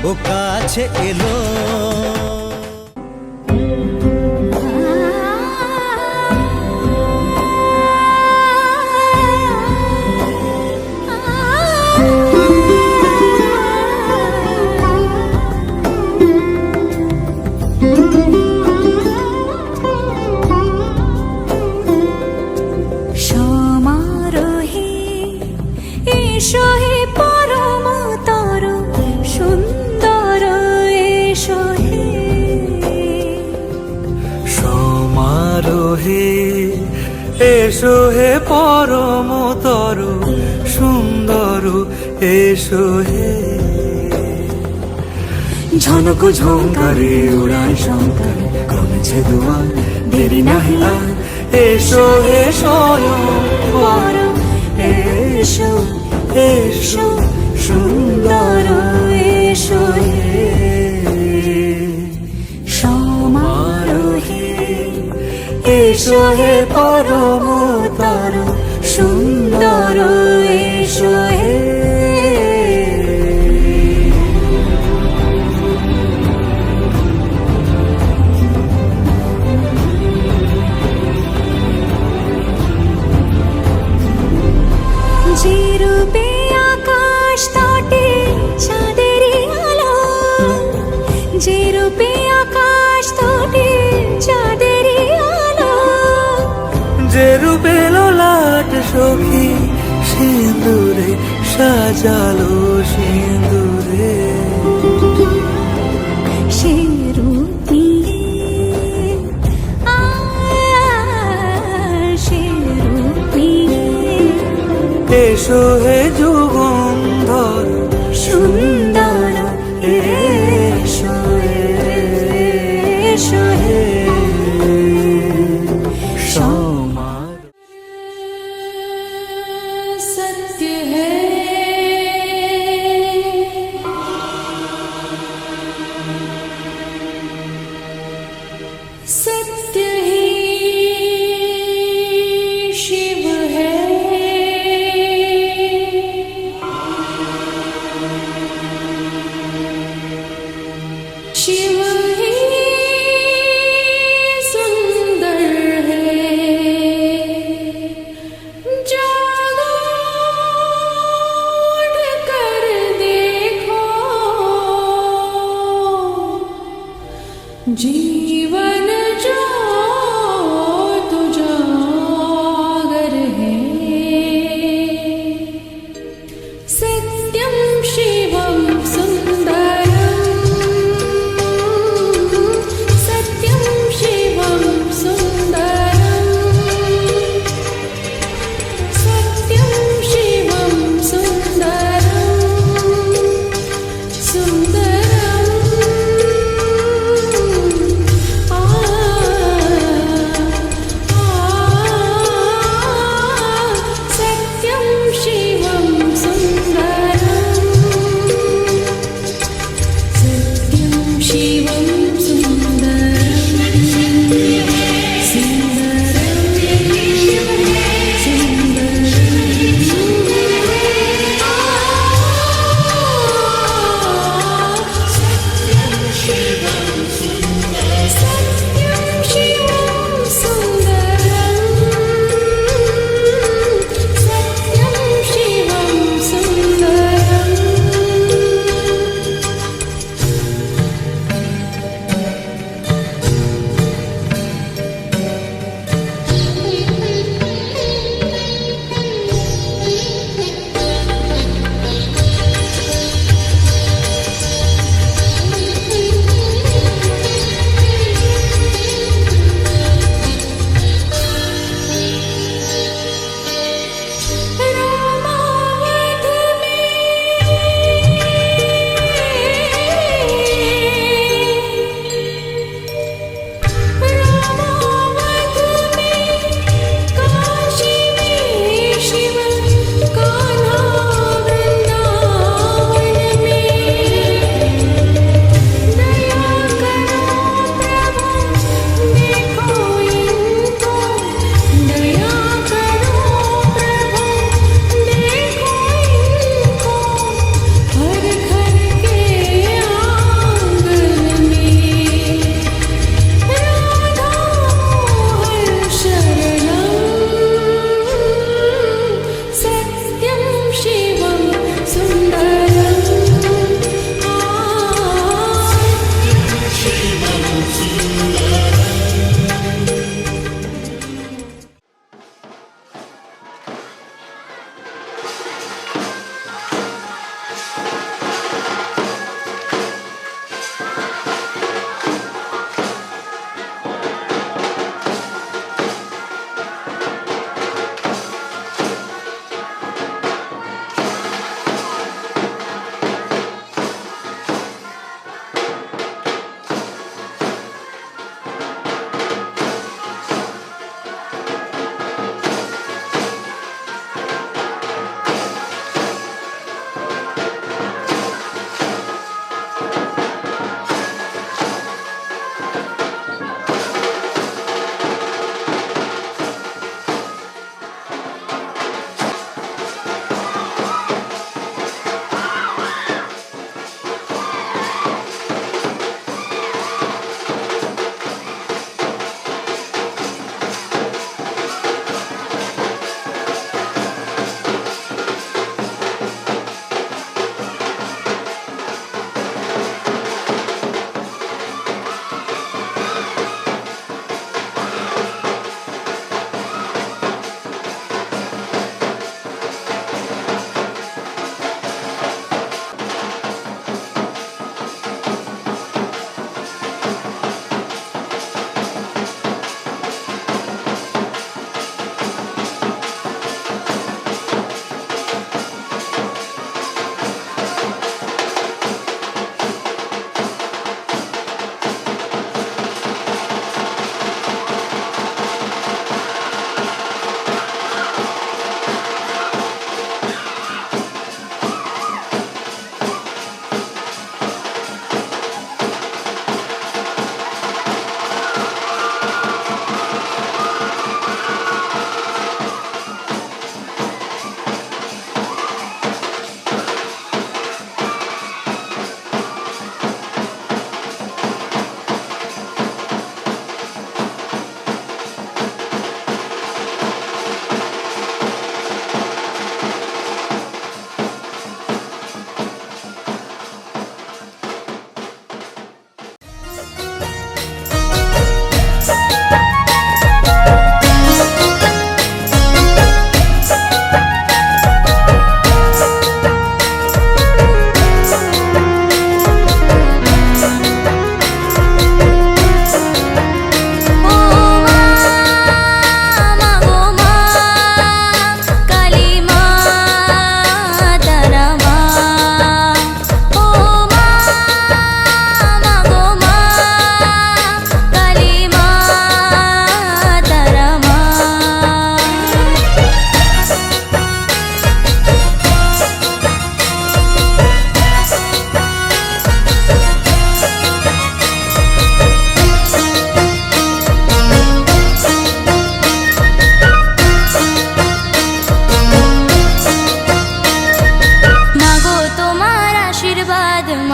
ও কাছে এলো। সমারোহে এসো হে পরমতর সুন্দর, এসো হে সমারোহে এসো হে পরমতর সুন্দর, এসো হে ঝনক ঝঙ্কারে উড়ায় শঙ্কর কমেছে দুয়ার, দেরি নাহি আর এসো হে স্বয়ংবর, এসো এসো সুন্দর, এসো হে সমারোহে এসো হে পরমতর সুন্দর, এসো হে যে রূপে আকাশ তটে চাঁদেরই আলো, যে রূপে আকাশ তটে চাঁদেরই আলো, যে রূপে ললাট সখী সিঁদুরে সাজালো সিঁদুরে, সে রূপ নিয়ে সে রূপ নিয়ে এসো হে যুগন্ধর সুন্দর, এসো এসো হে সমার सत्य है सत्य ही शिव है।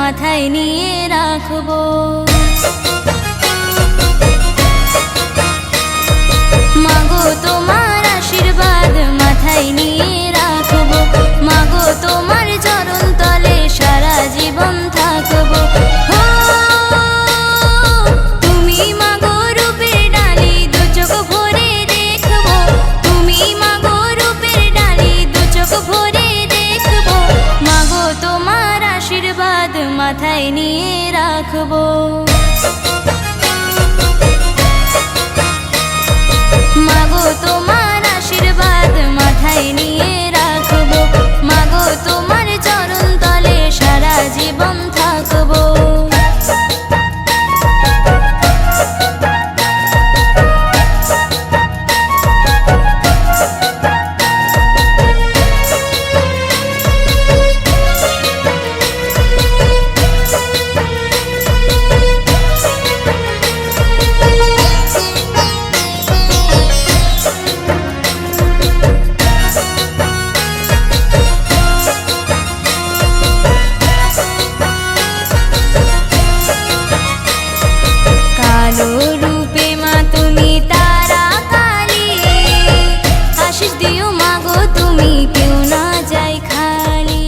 মাথায় নিয়ে রাখবো। মাগো তোমার আশীর্বাদ মাথায় নিয়ে রাখবো, মাগো তোমার চরণ তলে সারা জীবন থাকবো। তুমি মাগো রূপের ডালি দু চোখ ভরে দেখবো, তুমি মাগো রূপের ডালি দু চোখ ভরে দেখবো, মাগো তোমার আশীর্বাদ মাথায় নিয়ে রাখবো। মাগো তোমার আশীর্বাদ মাথায় নিয়ে রাখবো, মাগো তোমার চরণ তলে সারা জীবন থাকবো। কালো রূপে মা তুমি তারা কালী, আশিস দিও মাগো তুমি কেউ না যাই খালি।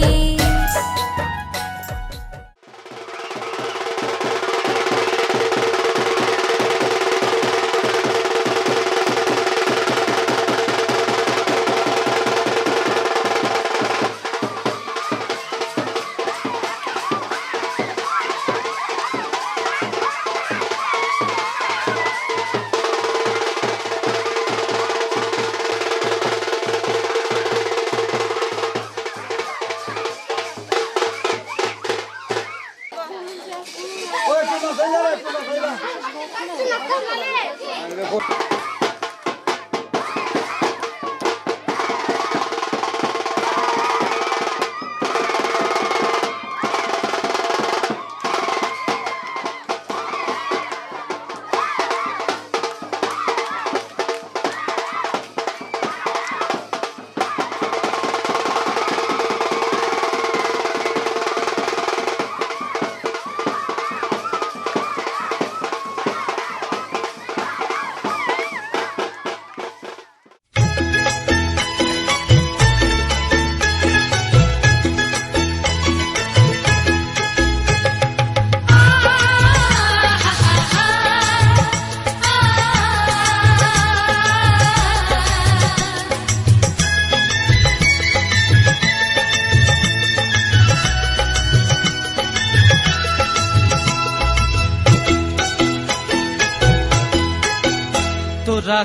তোরা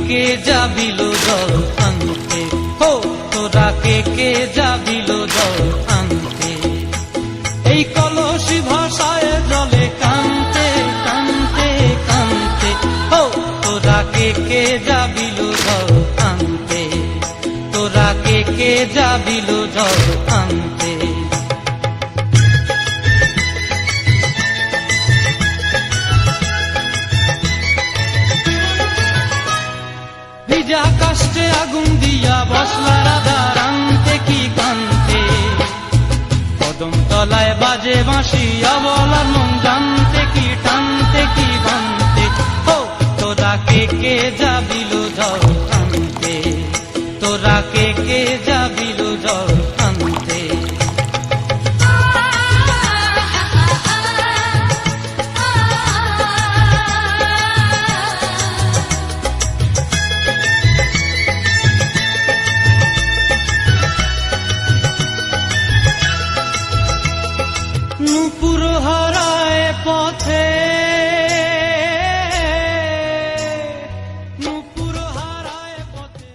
কে যাবিল জল আনতে, হো তোরা কে যাবিল জল আনতে, এই কলসি ভাষায় জলে কানতে কানতে কানতে, হো তোরা কে যাবিল জল আনতে, তোরা কে যাবিল জল আনতে। ভিজা কাষ্টে আগুন দিয়া বসলা রাধা রান্তে কি কান্তে, কদম তলায় বাজে বাঁশি অবলার মন জানতে কি টানতে কি বানতে, হো তোরা কে যাবিল জল আনতে, তোরা কে যাবিল জল আনতে। নূপুর হারায় পথে, নূপুর হারায় পথে।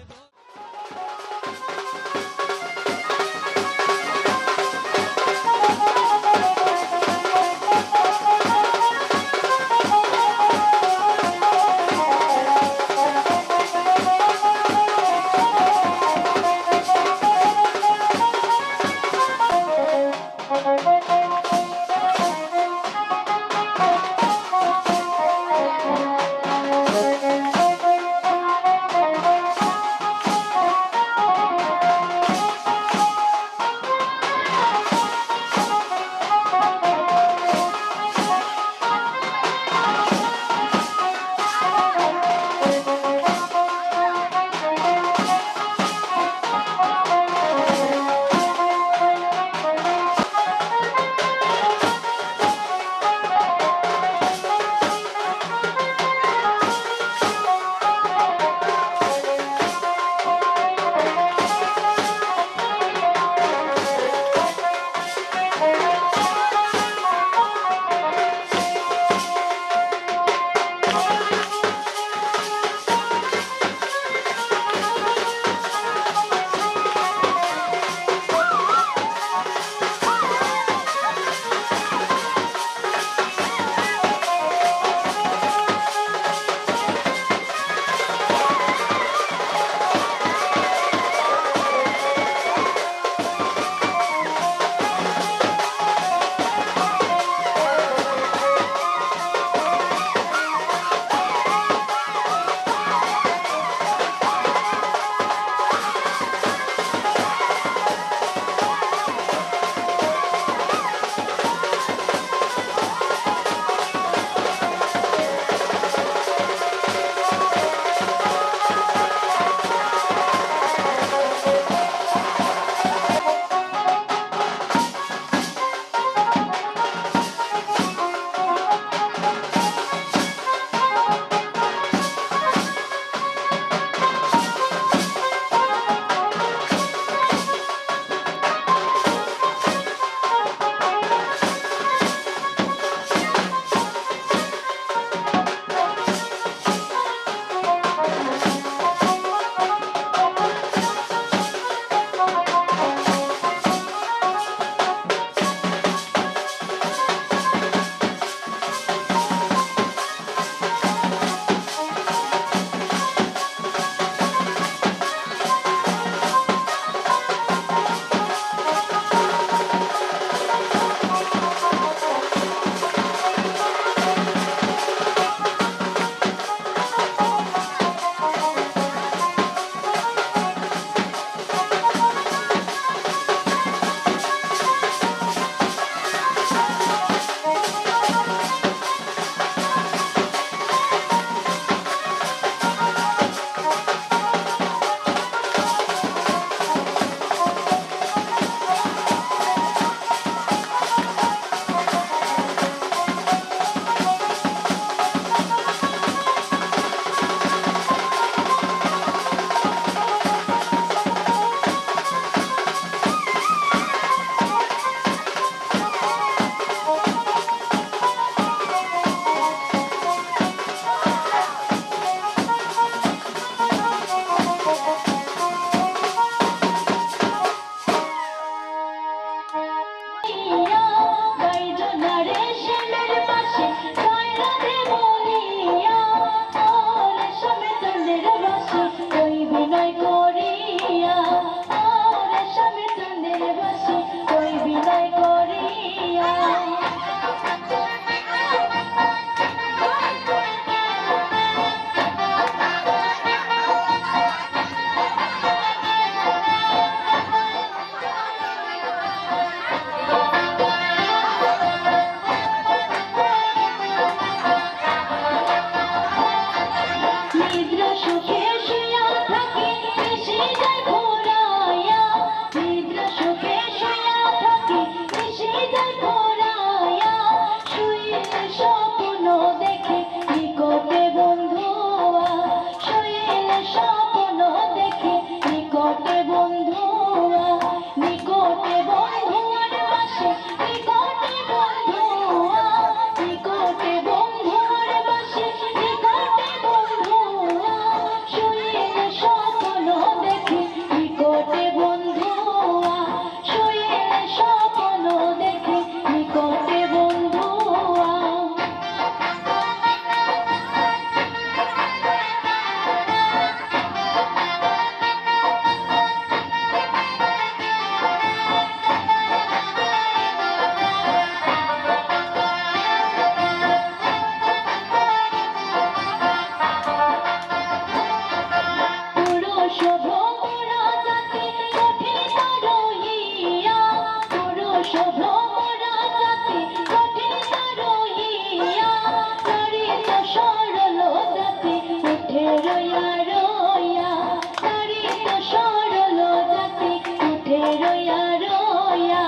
রোয়া রোয়া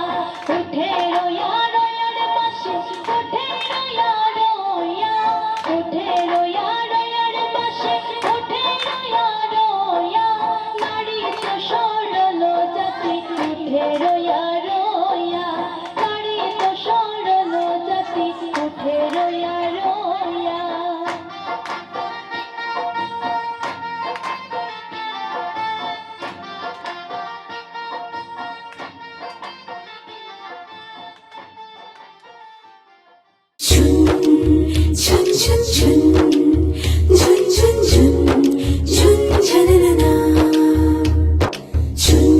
উঠে রোয়া রোয়ার পাশে উঠে রোয়া রোয়া উঠে রোয়া রোয়ার পাশে উঠে রোয়া রোয়া নারী তো সরল জাতি উঠে রোয়া রোয়া নারী তো সরল জাতি উঠে রোয়া রোয়া ঝুন ঝুন ঝুন ঝুন ঝুন ঝুন ঝুন ঝনননা ঝুন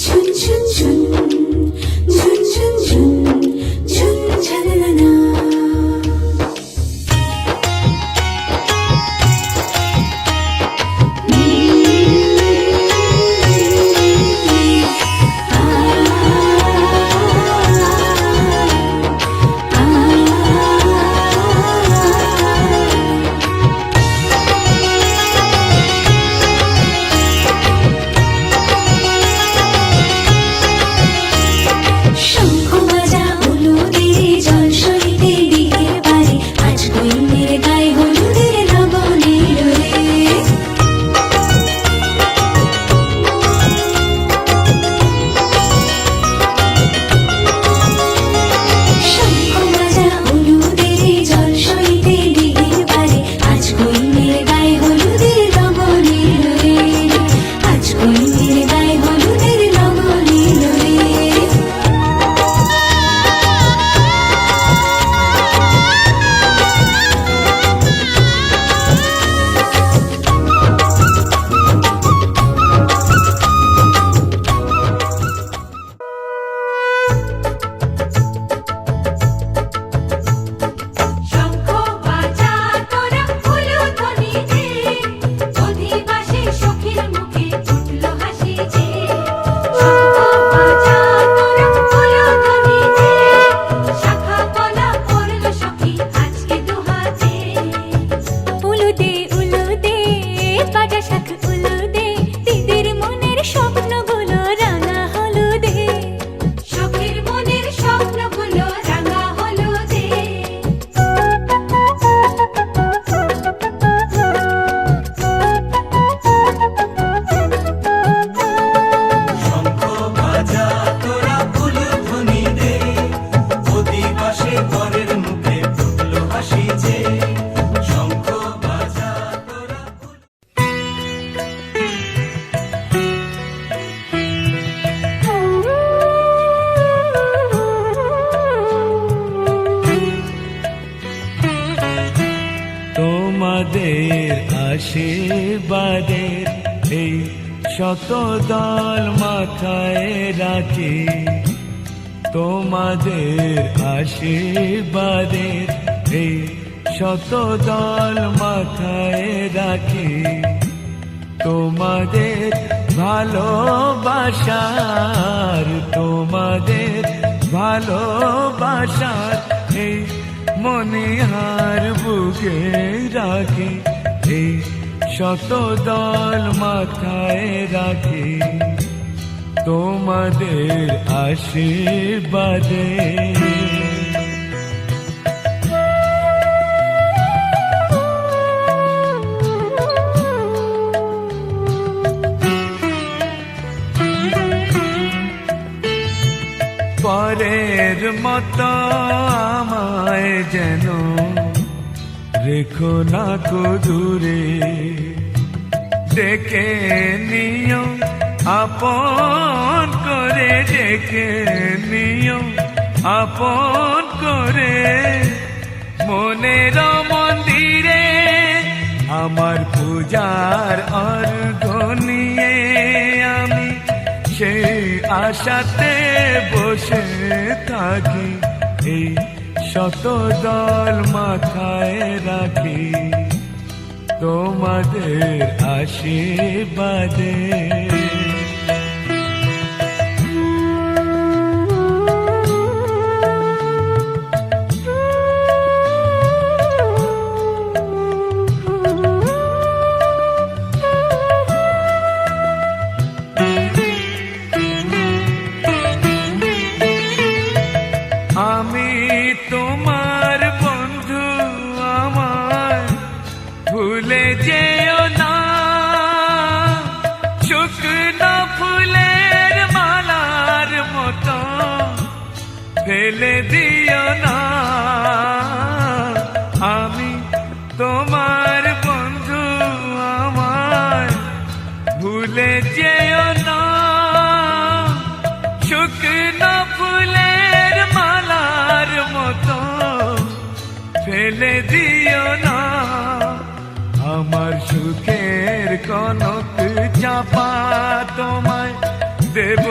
ঝুন ঝুন ঝুন ঝুন ঝুন ঝুন ঝুন ঝনননা তোমাদের আশীর্বাদের এই শত দল মাথায় রাখি তোমাদের আশীর্বাদের এই শত দল মাথায় রাখি তোমাদের ভালোবাসার এই মনিহার বুকে রাখি এই শত দল মাথায় রাখি তোমাদের আশীর্বাদে পরের মতো আমায় যেন রেখো না কো দূরে ডেকে নিও আপন করে ডেকে নিও আপন করে মনের মন্দিরে আমার পূজার অর্ঘ নিয়ে আমি সেই আশাতে বসে থাকি এই শত দল মাথায় রাখি তোমাদের আশীর্বাদে ফেলে দিও না। আমি তোমার বন্ধু, আমায় ভুলে যেও না। শুকনো ফুলের মালার মতো ফেলে দিও না। আমার সুখের কনক চাপা তোমায় দেব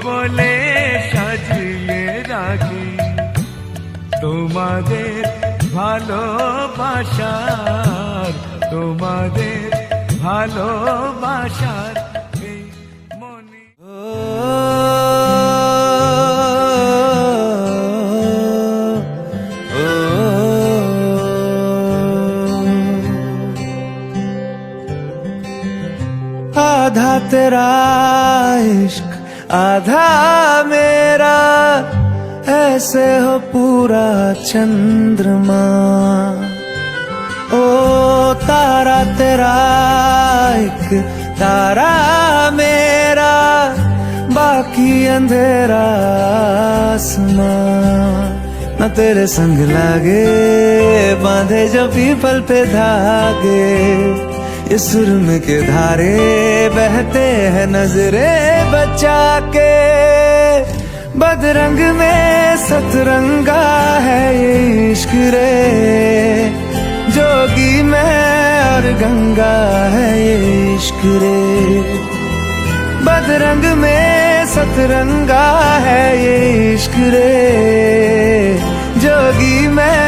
বলে সাজিয়ে রাখি। তোমাদের ভালোবাসার, তোমাদের ভালোবাসার এই মনে। आधा तेरा इश्क आधा मेरा, ऐसे हो पूरा चंद्रमा। ओ तारा तेरा एक तारा मेरा, बाकी अंधेरा आसमां। न तेरे संग लागे बांधे जो पीपल पे धागे, इस सुरम के धारे बहते हैं नजरे बचा के। बदरंग में सतरंगा है ये इश्क रे, जोगी में और गंगा है ये इश्क रे। बदरंग में सतरंगा है ये इश्क रे, जोगी में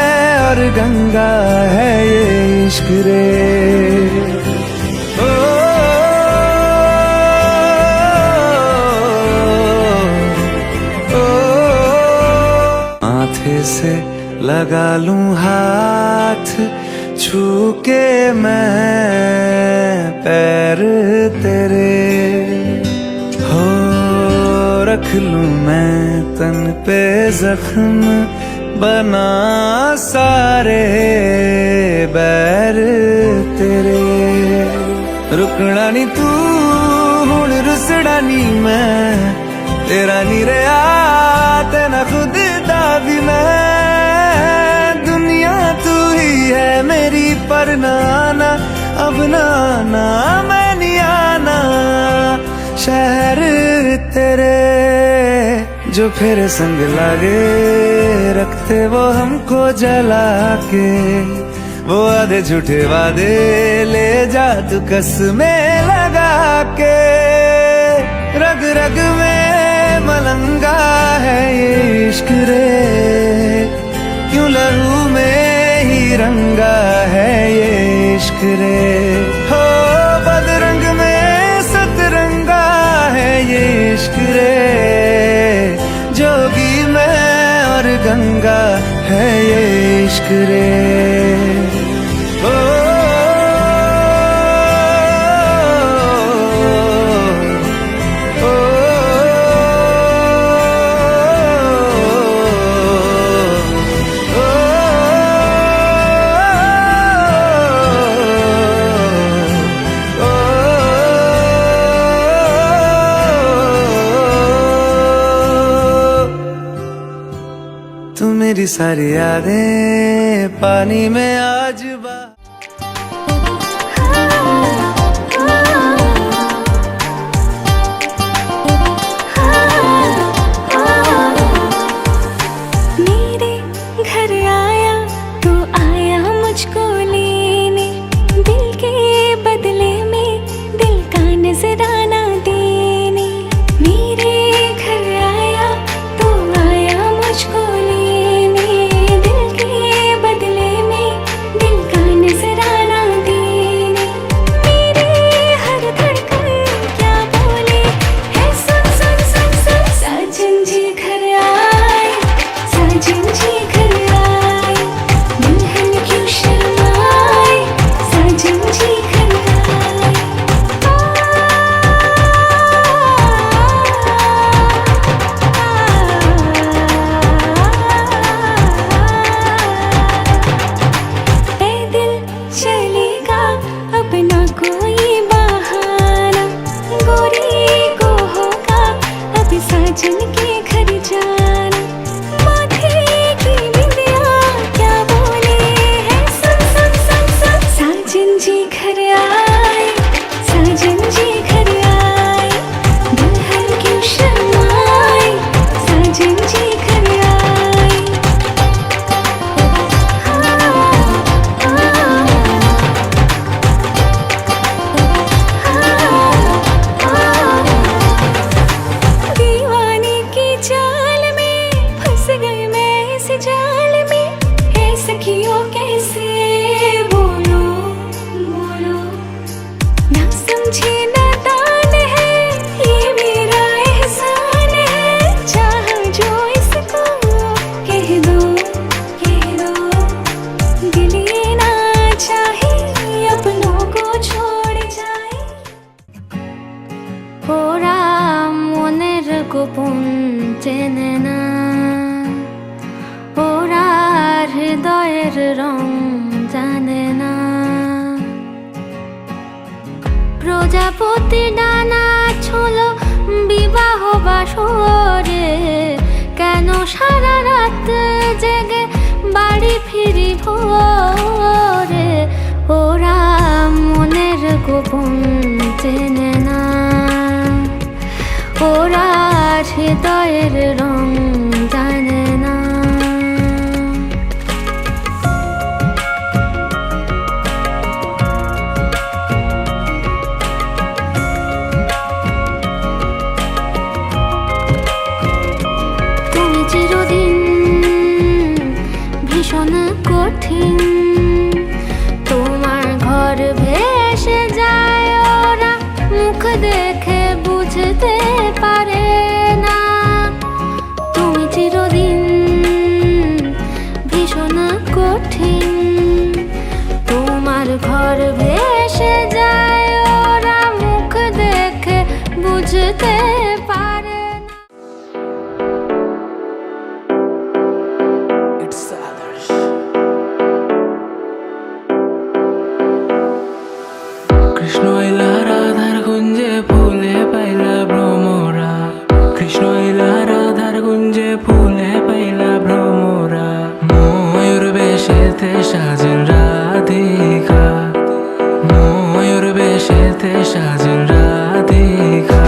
और गंगा है ये इश्क रे। माथे से लगा लूं हाथ, छू के मैं पैर तेरे। हो रख लूं मैं तन पे जख्म, बना सारे बैर तेरे। रुकना नी तू हुण रुसड़ा नी मैं, तेरा नी रहा ते ना खुद दा भी मैं। दुनिया तू ही है मेरी पर ना आना, अब ना आना मैं नहीं आना। शहर तेरे जो फिर संग लागे, रखते वो हमको जला के। वो आधे झूठे वादे ले जा तू कसमें लगा के। रग रग में मलंगा है ये इश्क रे, क्यों लहू में ही रंगा है ये इश्क रे। हो बदरंग में सतरंगा है ये इश्क रे, जोगी में और गंगा है ये इश्क रे। तू मेरी सारी यादें पानी में आज बा। मेरे घर आया तू, आया मुझको लेने, दिल के बदले में दिल का नजराना देने। मेरे घर आया तू, आया मुझको लेने, दिल के बदले में दिल का नजराना देने। मेरे हर धड़कन क्या बोले है, सुन सुन सुन सुन। साजन जी घर आए, साजन जी घर आए, दुल्हन क्यों शर्माए, साजन जी घर आए। पैदल चलेगा अब ना कोई बहाना, गोरी को होगा अब साजन के घर जाना। গোপন চেনে না, ওরা হৃদয়ের রং জানে না। প্রজাপতি ডানা ছোলো বিবাহ বাসরে, কেন সারা রাত জেগে বাড়ি ফিরি ভোরে, ওরা মনের গোপন চেনে না, ওরা হৃদয়ের রং জানে না। তুমি চিরদিন ভীষণ কঠিন, তোমার ঘর ভেসে যায়, ওরা মুখ দেখে বুঝতে পারে না। তুমি চিরদিন ভীষণ কঠিন, তোমার ঘর ভেসে যায়, ওরা মুখ দেখে বুঝতে পারে না। কৃষ্ণ এলা রাধার কুঞ্জে ফুলে পাইলা ভ্রমরা, কৃষ্ণ এলা রাধার কুঞ্জে ফুলে পাইলা ভ্রমরা, ময়ূর বেশেতে সাজেন রাধিকা, ময়ূর বেশেতে সাজেন রাধিকা।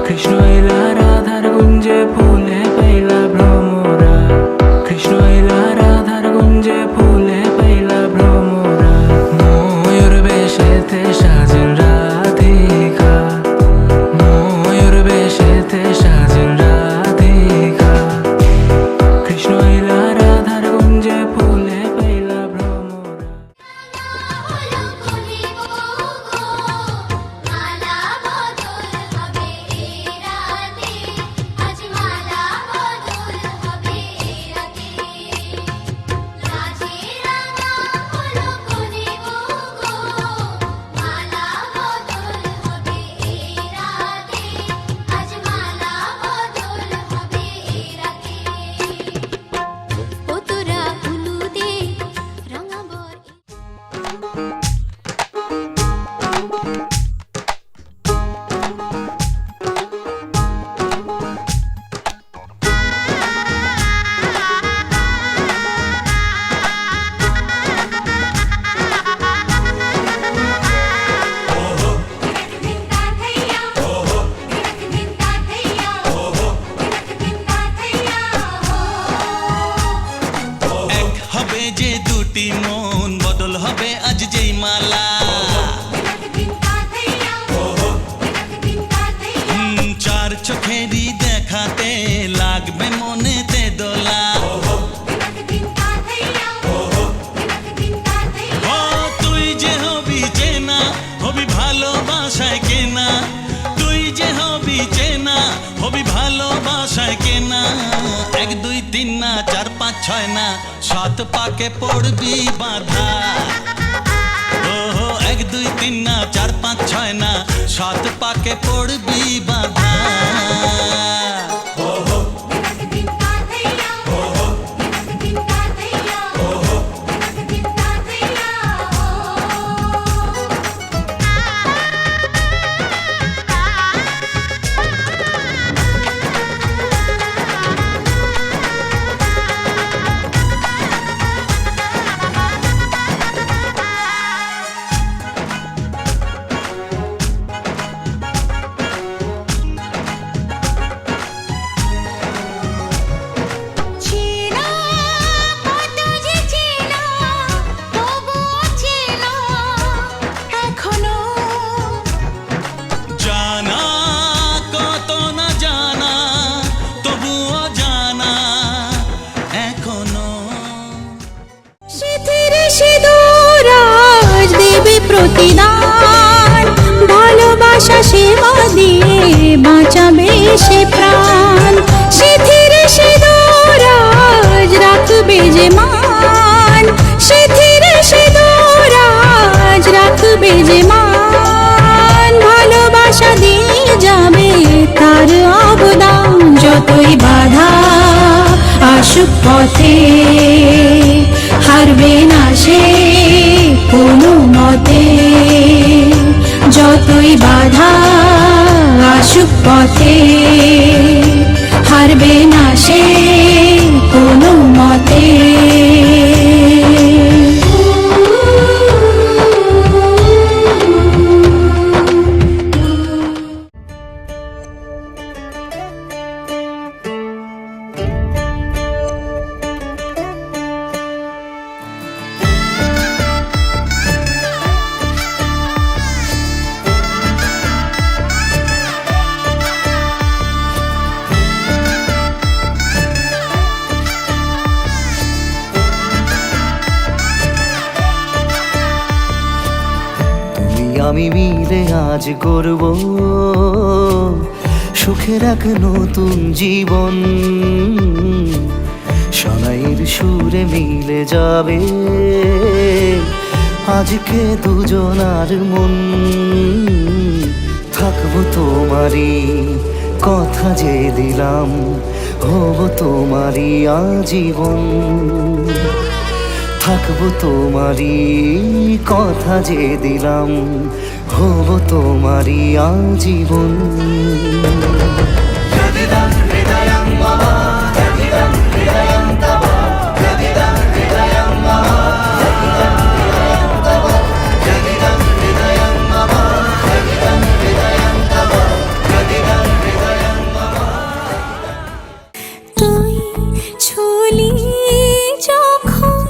কৃষ্ণ এলা রাধার কুঞ্জে ফুলে পাইলা ভ্রমরা, কৃষ্ণ এলা রাধার কুঞ্জে ফুলে পাইলা ভ্রমরা, ময়ূর বেশেতে সাজেন রাধিকা, ময়ূর বেশেতে সাজেন রাধিকা। কৃষ্ণ এলা রাধার কুঞ্জে ফুলে পাইলা ভ্রমরা। ও তোরা হলুদে রাঙাবর। এক হবে যে দুটি মন, বদল হবে আজ যেই মালা। চার চোখেরই দেখাতে লাগবে মনেতে দোলা। ও তুই যে হবি চেনা, হবি ভালোবাসায় কেনা, তুই যে হবি চেনা, হবি ভালোবাসায় কেনা। 1 2 3 না 4 5 6 না 7 পাকে পড়বি বাধা। ও 1 2 3 না 4 5 6 না 7 পাকে পড়বি বাধা। প্রতিদান ভালোবাসা সেবা দিয়ে বাঁচাবে সে প্রাণ সিথির সিঁদুর আজ রাখবে যে মান সিথির সিঁদুর আজ রাখবে যে মান ভালোবাসা দিয়ে যাবে তার পথে হারবে না সে কোনো মতে, যতই বাধা আসুক পথে হারবে না সে কোনো মতে। আমি মিলে আজ করব সুখের এক নতুন জীবন, শোনাইয়ের সুরে মিলে যাবে আজকে দুজনার মন। থাকবো তোমারই কথা যে দিলাম, হব তোমারই আজীবন। থাকবো তোমারই কথা যে দিলাম, হব তোমারই আজীবন। তুই ছুলি যখন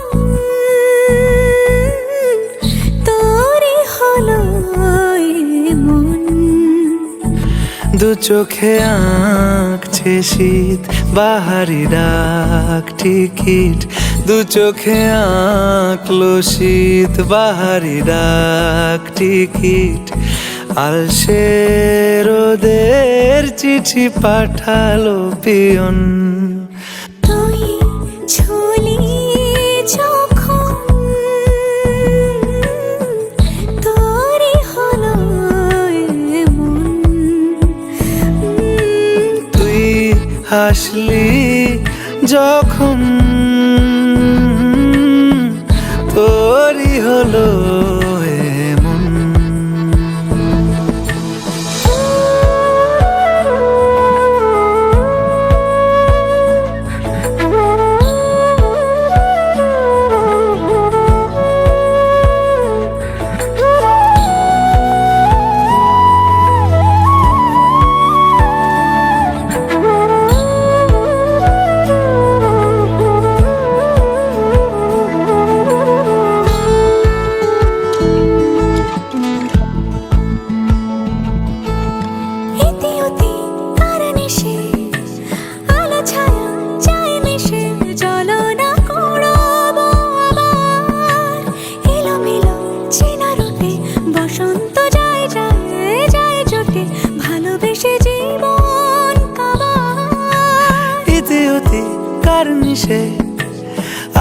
তোরই হলো মন, দু চোখে আঁকছে শীত বাহারি ডাক টিকিট, দু চোখে আঁকলো শীত বাহারি ডাক টিকিট। আলসে রোদের চিঠি পাঠালো পিয়ন। তুই ছুলি যখন তোরই হলো মন, তুই হাসলি যখন তোরই হলো এমন।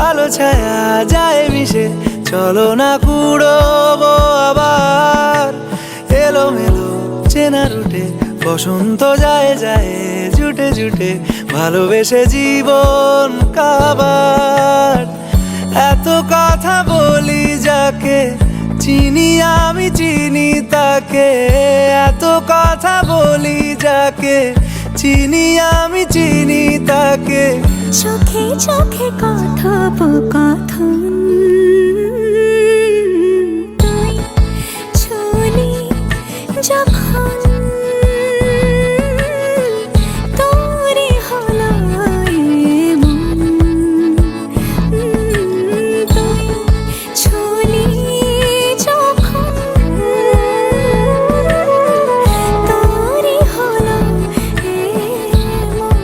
আলো ছায়া যায় মিশে, চলো না কুড়োবো আবার এলোমেলো চেনা রুটে, বসন্ত যায় যায় জুটে জুটে, ভালোবেসে জীবন কাবার। এত কথা বলি যাকে চিনি আমি চিনি তাকে, এত কথা বলি যাকে চিনি আমি চিনি তাকে। চোখে চোখে কথোপকথন, তুই ছুলি যখন তোরই হলো মন, তুই ছুলি যখন তোরই হলো মন।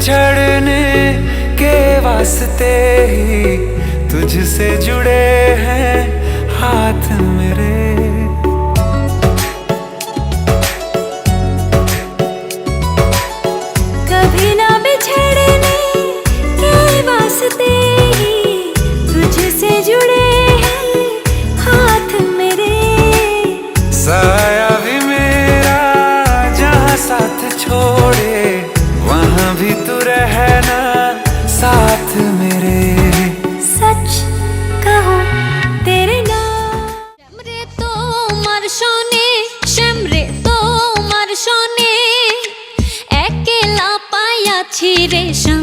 बिछड़ने के वास्ते ही तुझसे जुड़े हैं हाथ मेरे। कभी ना बिछड़ने के वास्ते ही तुझसे जुड़े हैं हाथ मेरे। साया भी मेरा जहाँ साथ छोड़े वहाँ भी तू रहना साथ मेरे। सच कहो तेरे नाम शमरे তোমার শোনে শমরে তোমার শোনে একলা পায়াছি রে শাম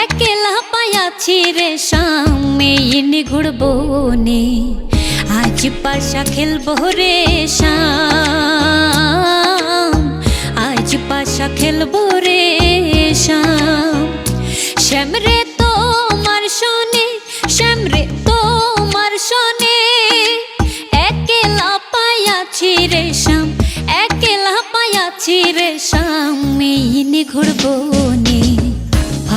একলা পায়াছি রে শাম এই নিগুড় বনে আজ পাশা খেলবো রে শাম আজ পাশা খেলবো রে শাম। শমরে তোমার শোনে শমরে তোমার শোনে একলা পায়াছি রে শাম একলা পায়াছি রে শাম এই নিগুড় বনে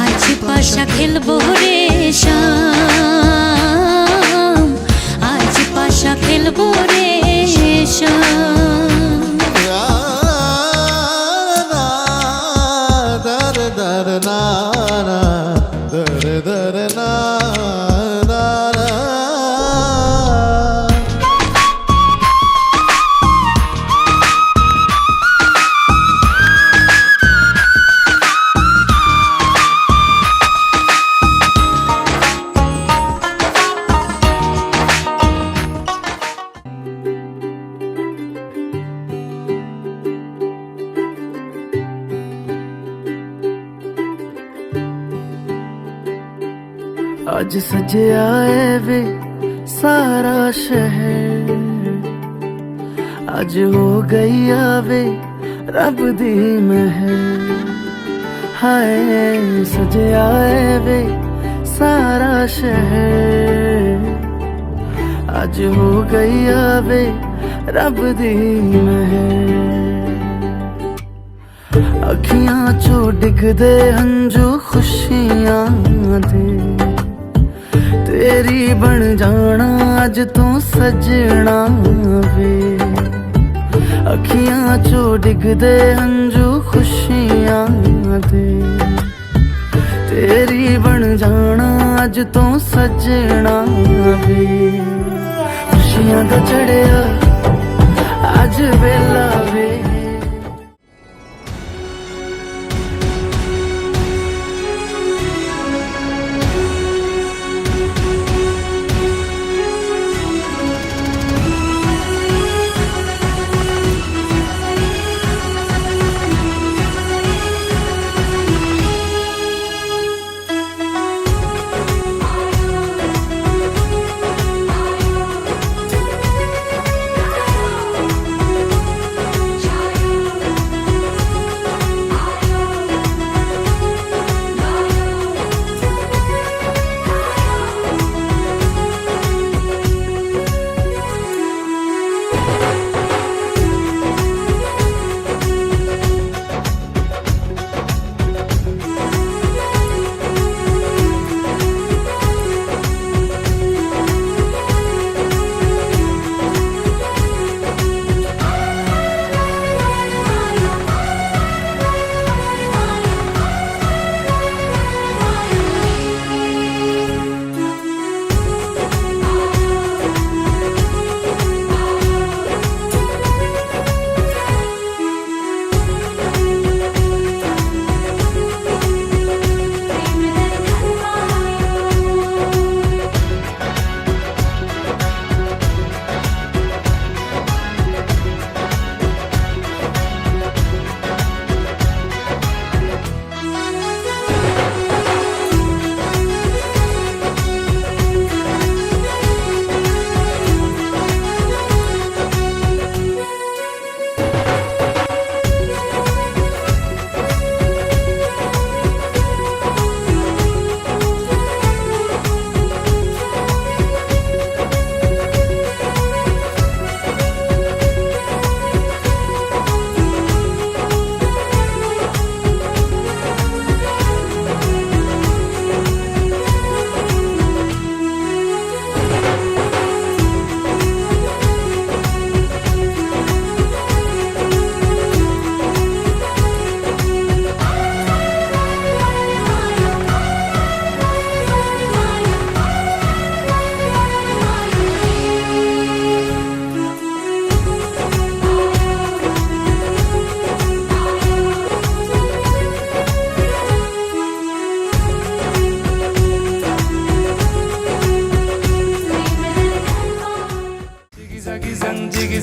আজ পাশা খেলবো রে শাম আজ পাশা খেলবো রে শাম। आज सजया है वे सारा शहर, आज हो गई आवे रब दी महर। हाय सजया है वे सारा शहर, आज हो गई आवे रब दी महर। अखियां चो डिगदे हंजू खुशियां दे, तेरी बन जाना अज तू सजना वे। अखियां चो डिगदे हंजू खुशियां दे, तेरी बन जाना अज तू सजना वे। खुशियां दा चढ़िया अज वेला वे।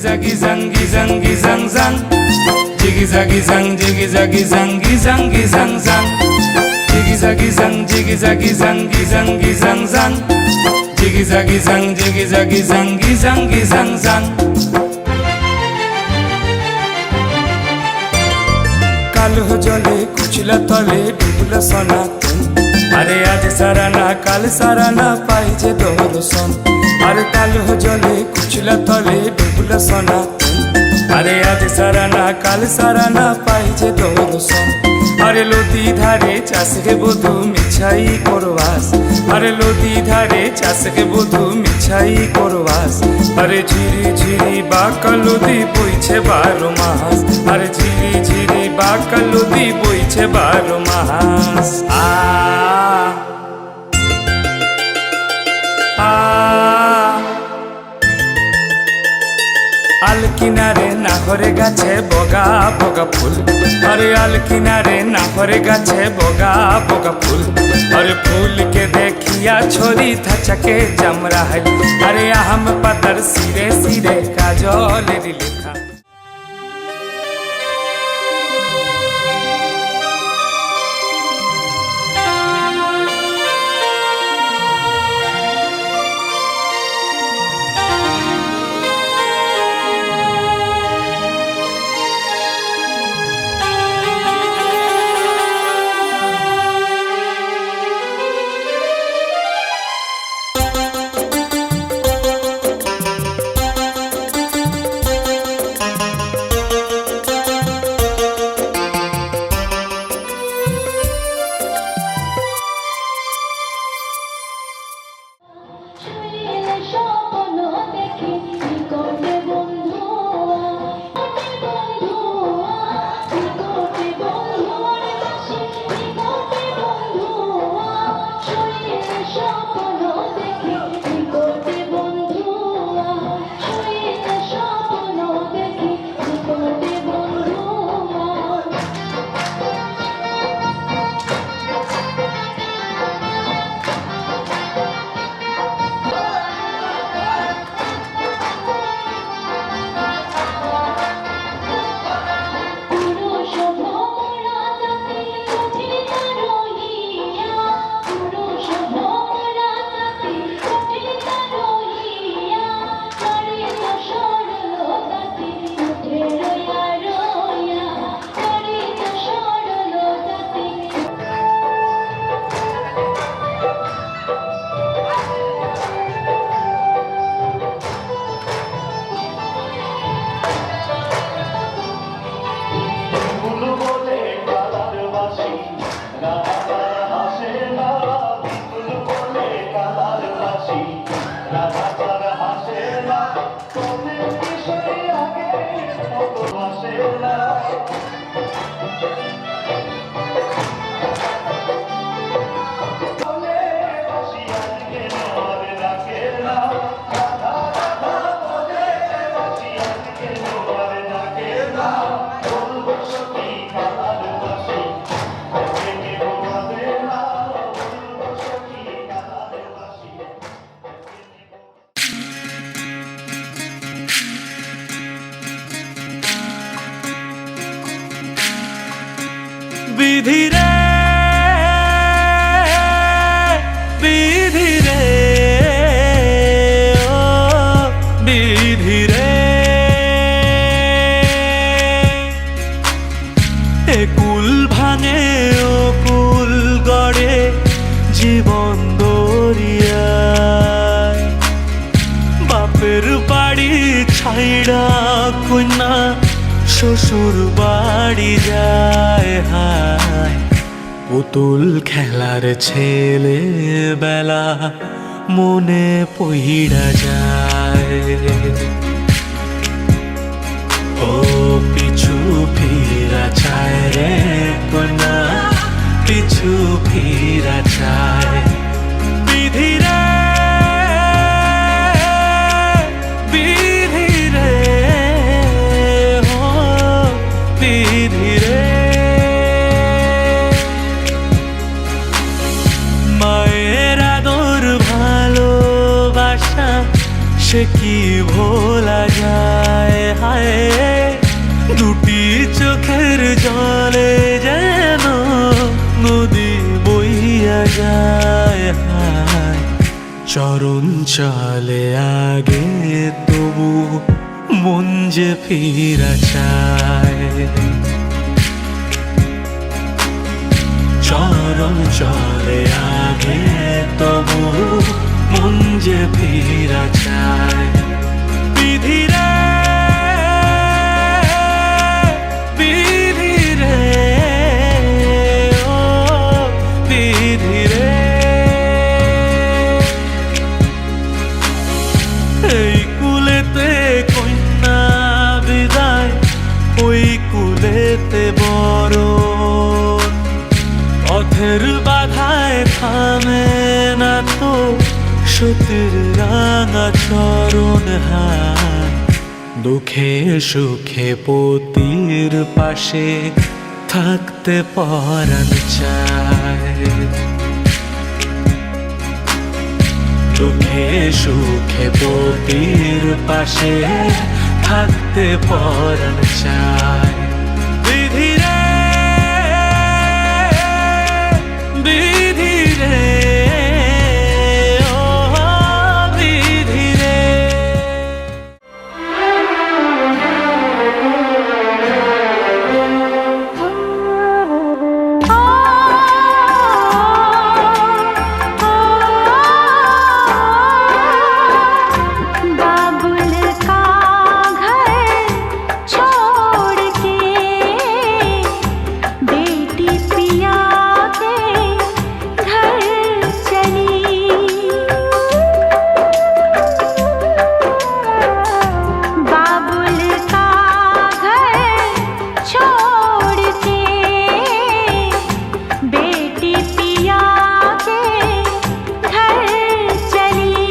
জাগি জাঙ্গি জাঙ্গি জাং জাং জিগি জাগি জাং জিগি জাগি জাঙ্গি জাঙ্গি জাং জাং জিগি জাগি জাং জিগি জাগি জাঙ্গি জাঙ্গি জাং জাং জিগি জাগি জাং জিগি জাগি জাঙ্গি জাঙ্গি জাং জাং কালো জলে কুচলা তলে ডুবলো সনাতন আরে আজ সারা না কাল সারা না পাই যে দর্শন আরে কালো জলে কুচলা তলে ডুবলো সনাতন আরে আজ সারা না কাল সারা না পাই যে দর্শন আরে লতি ধারে চাষকে বধু মিছাই করবাস আরে লতি ধারে চাষকে বধু মিছাই করবাস আরে ঝিরি ঝিরি বাঁকা লদি বইছে 12 মাস আরে ঝিরি ঝিরি বাঁকা লদি বইছে 12 মাস আল কিনারে নাহরে গাছে বগা বগা ফুল আরে আল কিনারে নাহরে গাছে বগা বগা ফুল আরে ফুল के देखिया छोरी थचके जम रहा अरे हम पतर सिरे सिरे काजल लिखा শুইলে স্বপ্ন দেখি নিকটে বন্ধু নিকটে বন্ধুর পাশে নিকটে বন্ধু শুইলে স্বপ্ন দেখি নিকটে বন্ধু শুইলে স্বপ্ন দেখি নিকটে বন্ধু বিধি রে বিধি রে ও বিধি রে এ কুল ভাঙে ও কুল গড়ে জীবন দরিয়ায় বাপের বাড়ি ছাইড়া কন্যা শ্বশুর বাড়ি যায় হায় পুতুল খেলার ছেলে বেলা মনে পইড়া যায় ও পিছু ফিরা চায় রে কন্যা পিছু ফিরা চায় বিধি রে বিধি রে ও বিধি রে মায়ের আদর ভালোবাসা সে কি ভোলা যায় দুটি চোখের জলে যেন নদী বইয়া যায় হায়। চরণ চলে আগে তবু মন যে ফিরা চায়। চরণ চলে আগে তবু মন যে ফিরা চায়। বিধিরে বিধিরে ও বিধিরে, এই কুলেতে কন্যা বিদায়, ওই কুলেতে বড় পথের বাধায় থামে না তো সতীর রাঙা চরণ হায়। দুঃখে সুখে পতির পাশে থাকতে পরাণ চায়। দুঃখে সুখে পতির পাশে থাকতে পরাণ চায়। বিধিরে বিধিরে ও বিধিরে। बाबुल का घर छोड़ के बेटी पिया के घर चली। बाबुल का घर छोड़ के बेटी पिया के घर चली।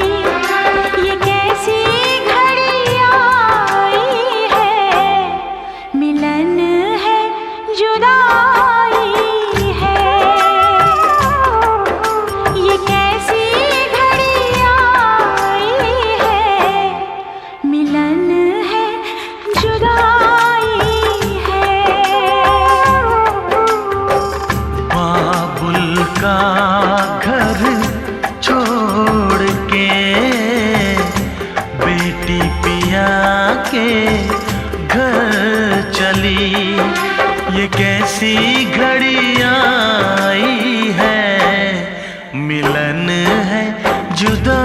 ये कैसी घड़ी आई है, मिलन है जुदाई है। ये कैसी घड़ी आई है, मिलन है जुदाई है। बाबुल का घर छोड़ के बेटी पिया के घर चली। ये कैसी घड़ी आई है, मिलन है जुदा